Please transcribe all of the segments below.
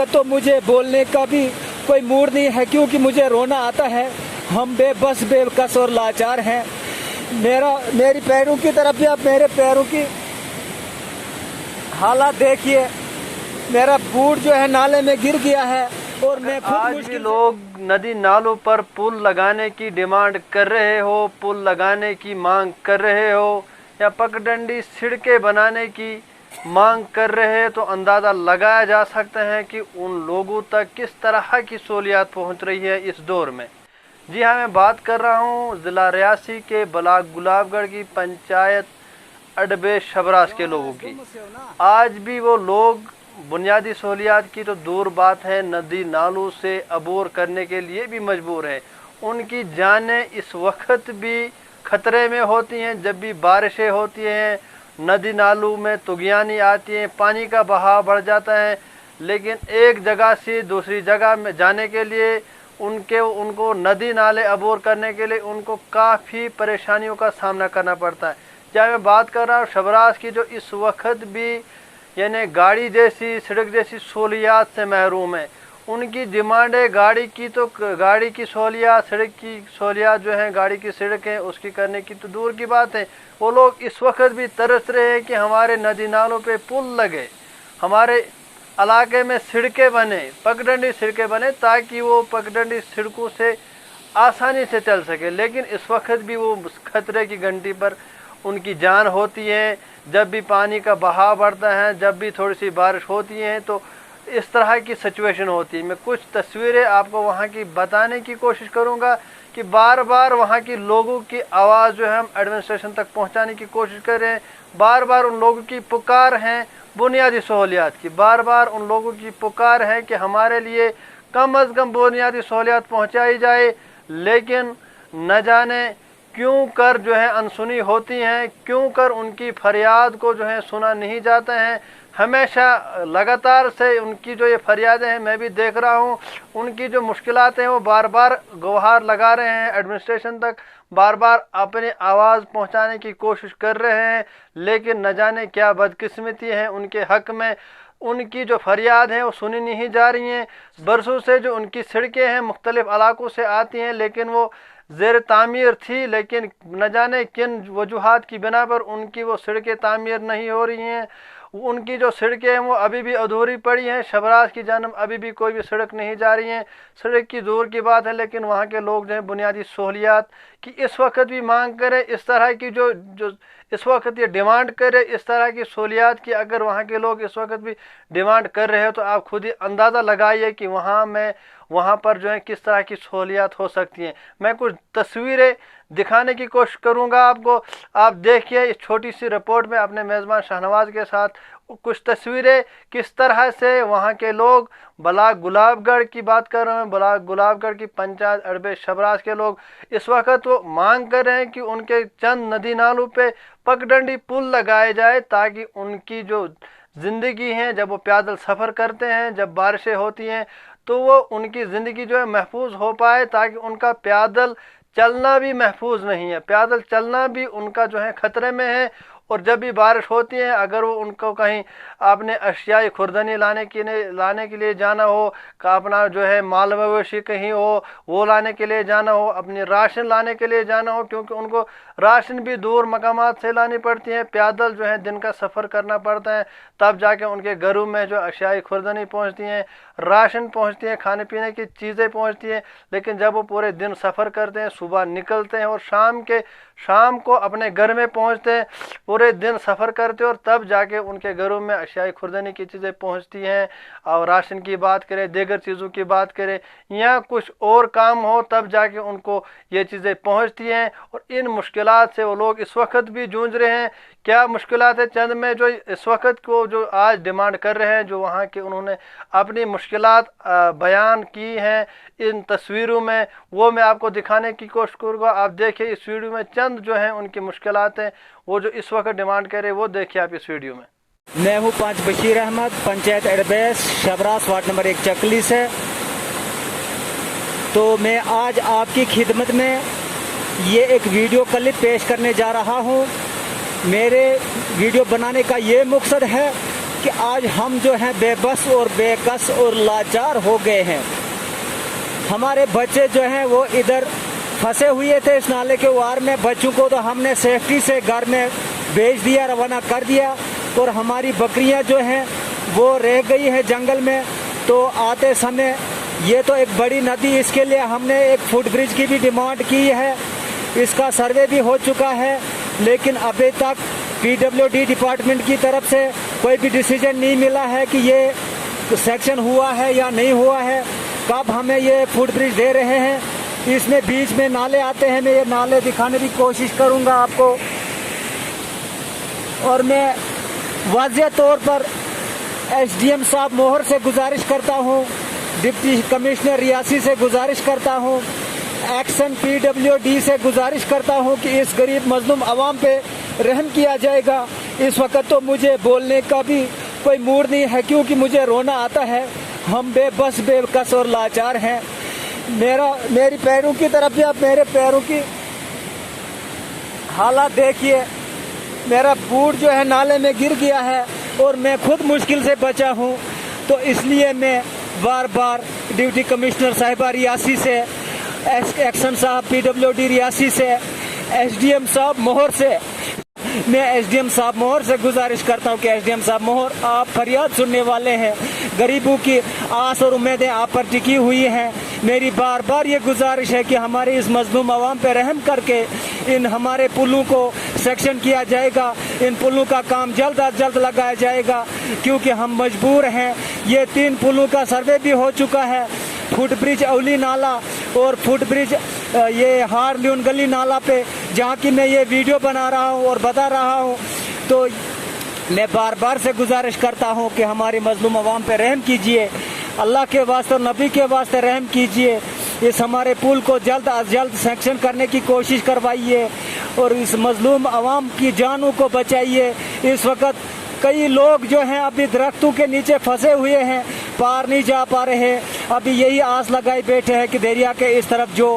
वक्त तो मुझे बोलने का भी कोई मूड नहीं है, क्योंकि मुझे रोना आता है। हम बेबस, बेकस और लाचार हैं। मेरी पैरों की तरफ भी आप मेरे पैरों की हालात देखिए। मेरा बूट जो है नाले में गिर गया है और मैं खुद आज भी लोग नदी नालों पर पुल लगाने की डिमांड कर रहे हो, पुल लगाने की मांग कर रहे हो या पगडंडी सड़कें बनाने की मांग कर रहे हैं, तो अंदाज़ा लगाया जा सकता है कि उन लोगों तक किस तरह की सहूलियात पहुंच रही है इस दौर में। जी हाँ, मैं बात कर रहा हूँ ज़िला रियासी के ब्लॉक गुलाबगढ़ की पंचायत अडबे शबरास के लोगों की। आज भी वो लोग बुनियादी सहूलियात की तो दूर बात है, नदी नालों से अबूर करने के लिए भी मजबूर हैं। उनकी जानें इस वक्त भी खतरे में होती हैं। जब भी बारिशें होती हैं, नदी नालों में तुगियानी आती हैं, पानी का बहाव बढ़ जाता है, लेकिन एक जगह से दूसरी जगह में जाने के लिए उनको नदी नाले अबूर करने के लिए उनको काफ़ी परेशानियों का सामना करना पड़ता है। चाहे मैं बात कर रहा हूँ शबरास की, जो इस वक्त भी यानी गाड़ी जैसी सड़क जैसी सहूलियात से महरूम है। उनकी डिमांड है गाड़ी की, तो गाड़ी की सहूलियात, सड़क की सहूलियात जो है, गाड़ी की सड़क है उसकी करने की तो दूर की बात है। वो लोग इस वक्त भी तरस रहे हैं कि हमारे नदी नालों पे पुल लगे, हमारे इलाके में सड़कें बने, पगडंडी सड़कें बने, ताकि वो पगडंडी सड़कों से आसानी से चल सके। लेकिन इस वक्त भी वो खतरे की घंटी पर उनकी जान होती है। जब भी पानी का बहाव बढ़ता है, जब भी थोड़ी सी बारिश होती है, तो इस तरह की सिचुएशन होती है। मैं कुछ तस्वीरें आपको वहाँ की बताने की कोशिश करूँगा कि बार बार वहाँ की लोगों की आवाज़ जो है हम एडमिनिस्ट्रेशन तक पहुँचाने की कोशिश कर रहे हैं। बार बार उन लोगों की पुकार है बुनियादी सहूलियात की, बार बार उन लोगों की पुकार है कि हमारे लिए कम अज़ कम बुनियादी सहूलियात पहुँचाई जाए। लेकिन न जाने क्यों कर जो है अनसुनी होती हैं, क्यों कर उनकी फरियाद को जो है सुना नहीं जाता है। हमेशा लगातार से उनकी जो ये फरियादें हैं, मैं भी देख रहा हूँ, उनकी जो मुश्किलात हैं वो बार बार गुहार लगा रहे हैं एडमिनिस्ट्रेशन तक, बार बार अपनी आवाज़ पहुँचाने की कोशिश कर रहे हैं। लेकिन न जाने क्या बदकिस्मती है उनके हक़ में, उनकी जो फरियाद है वो सुनी नहीं जा रही हैं। बरसों से जो उनकी सड़कें हैं मुख्तलिफ़ इलाकों से आती हैं, लेकिन वो ज़ेर तामीर थी, लेकिन न जाने किन वजूहात की बिना पर उनकी वो सड़कें तामीर नहीं हो रही हैं। उनकी जो सड़कें हैं वो अभी भी अधूरी पड़ी हैं। शबरास की जानब अभी भी कोई भी सड़क नहीं जा रही है। सड़क की दूर की बात है, लेकिन वहाँ के लोग जो है बुनियादी सहूलियात की इस वक्त भी मांग करें। इस तरह की जो इस वक्त ये डिमांड करे, इस तरह की सहूलियात की अगर वहाँ के लोग इस वक्त भी डिमांड कर रहे हो, तो आप खुद ही अंदाज़ा लगाइए कि वहाँ पर जो है किस तरह की सहूलियात हो सकती हैं। मैं कुछ तस्वीरें दिखाने की कोशिश करूँगा आपको। आप देखिए इस छोटी सी रिपोर्ट में अपने मेज़बान शाहनवाज के साथ कुछ तस्वीरें किस तरह से वहाँ के लोग, ब्लॉक गुलाबगढ़ की बात कर रहे हैं, ब्लॉक गुलाबगढ़ की पंचायत अडबे शबरास के लोग इस वक्त वो मांग कर रहे हैं कि उनके चंद नदी नालों पे पगडंडी पुल लगाए जाए, ताकि उनकी जो ज़िंदगी है, जब वो पैदल सफ़र करते हैं, जब बारिशें होती हैं, तो वो उनकी ज़िंदगी जो है महफूज हो पाए, ताकि उनका पैदल चलना भी महफूज नहीं है, पैदल चलना भी उनका जो है ख़तरे में है। और जब भी बारिश होती है, अगर वो उनको कहीं अपने अशियाई खुर्दनी लाने के लिए जाना हो, का अपना जो है माल मवेशी कहीं हो वो लाने के लिए जाना हो, अपनी राशन लाने के लिए जाना हो, क्योंकि उनको राशन भी दूर मकामात से लानी पड़ती है, पैदल जो है दिन का सफ़र करना पड़ता है, तब जाके उनके घरों में जो अशियाई खुर्दनी पहुँचती हैं, राशन पहुँचती हैं, खाने पीने की चीज़ें पहुँचती हैं। लेकिन जब वो पूरे दिन सफ़र करते हैं, सुबह निकलते हैं और शाम को अपने घर में पहुँचते हैं, पूरे दिन सफ़र करते हैं, और तब जाके उनके घरों में अशियाई खुर्दनी की चीज़ें पहुँचती हैं। और राशन की बात करें, दीगर चीज़ों की बात करें, या कुछ और काम हो, तब जाके उनको ये चीज़ें पहुँचती हैं। और इन मुश्किलात से वो लोग इस वक्त भी जूझ रहे हैं। क्या मुश्किलात है, चंद में जो इस वक्त को जो आज डिमांड कर रहे हैं, जो वहाँ के उन्होंने अपनी मुश्किलात बयान की हैं इन तस्वीरों में, वो मैं आपको दिखाने की कोशिश करूँगा। आप देखिए इस वीडियो में चंद जो हैं उनकी मुश्किलात हैं, वो जो इस वक्त डिमांड करे, वो देखिए आप इस वीडियो में। मैं हूँ पंच बशीर अहमद, पंचायत अडबे शबरास, वार्ड नंबर 1 चकली से। तो मैं आज आपकी खिदमत में ये एक वीडियो क्लिप पेश करने जा रहा हूँ। मेरे वीडियो बनाने का ये मकसद है कि आज हम जो हैं बेबस और बेकस और लाचार हो गए हैं। हमारे बच्चे जो हैं वो इधर फंसे हुए थे इस नाले के वार में। बच्चों को तो हमने सेफ्टी से घर में भेज दिया, रवाना कर दिया, और हमारी बकरियां जो हैं वो रह गई है जंगल में। तो आते समय ये तो एक बड़ी नदी, इसके लिए हमने एक फुट ब्रिज की भी डिमांड की है। इसका सर्वे भी हो चुका है, लेकिन अभी तक PWD डिपार्टमेंट की तरफ से कोई भी डिसीजन नहीं मिला है कि ये सेक्शन हुआ है या नहीं हुआ है, कब हमें ये फुट ब्रिज दे रहे हैं। इसमें बीच में नाले आते हैं, मैं ये नाले दिखाने की कोशिश करूंगा आपको। और मैं वाज़ेह तौर पर SDM साहब मोहर से गुजारिश करता हूँ, डिप्टी कमिश्नर रियासी से गुजारिश करता हूँ, एक्शन PWD से गुजारिश करता हूँ कि इस गरीब मजलूम आवाम पे रहम किया जाएगा। इस वक्त तो मुझे बोलने का भी कोई मूड नहीं है, क्योंकि मुझे रोना आता है। हम बेबस बेकस और लाचार हैं। मेरी पैरों की तरफ भी आप मेरे पैरों की हालात देखिए। मेरा बूट जो है नाले में गिर गया है और मैं खुद मुश्किल से बचा हूँ। तो इसलिए मैं बार बार डिप्टी कमिश्नर साहिबा रियासी से, एक्शन साहब PWD रियासी से, SDM साहब मोहर से, मैं SDM साहब मोहर से गुजारिश करता हूं कि SDM साहब मोहर, आप फरियाद सुनने वाले हैं। गरीबों की आस और उम्मीदें आप पर टिकी हुई हैं। मेरी बार बार ये गुजारिश है कि हमारे इस मजलूम आवाम पे रहम करके इन हमारे पुलों को सेक्शन किया जाएगा। इन पुलों का काम जल्द अज जल्द लगाया जाएगा, क्योंकि हम मजबूर हैं। ये 3 पुलों का सर्वे भी हो चुका है। फुट ब्रिज अवली नाला और फुट ब्रिज ये हार ल्यून गली नाला पे, जहाँ की मैं ये वीडियो बना रहा हूँ और बता रहा हूँ। तो मैं बार बार से गुजारिश करता हूँ कि हमारे मजलूम अवाम पे रहम कीजिए, अल्लाह के वास्ते और नबी के वास्ते रहम कीजिए। इस हमारे पुल को जल्द अज जल्द सेक्शन करने की कोशिश करवाइए और इस मजलूम अवाम की जानों को बचाइए। इस वक्त कई लोग जो हैं अभी दरख्तों के नीचे फंसे हुए हैं, पार नहीं जा पा रहे। अभी यही आस लगाए बैठे हैं कि दरिया के इस तरफ जो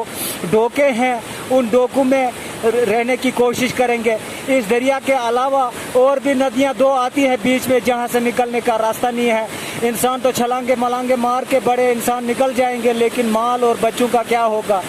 डोके हैं उन डोकों में रहने की कोशिश करेंगे। इस दरिया के अलावा और भी नदियां 2 आती हैं बीच में, जहां से निकलने का रास्ता नहीं है। इंसान तो छलांगे मलांगे मार के बड़े इंसान निकल जाएंगे, लेकिन माल और बच्चों का क्या होगा।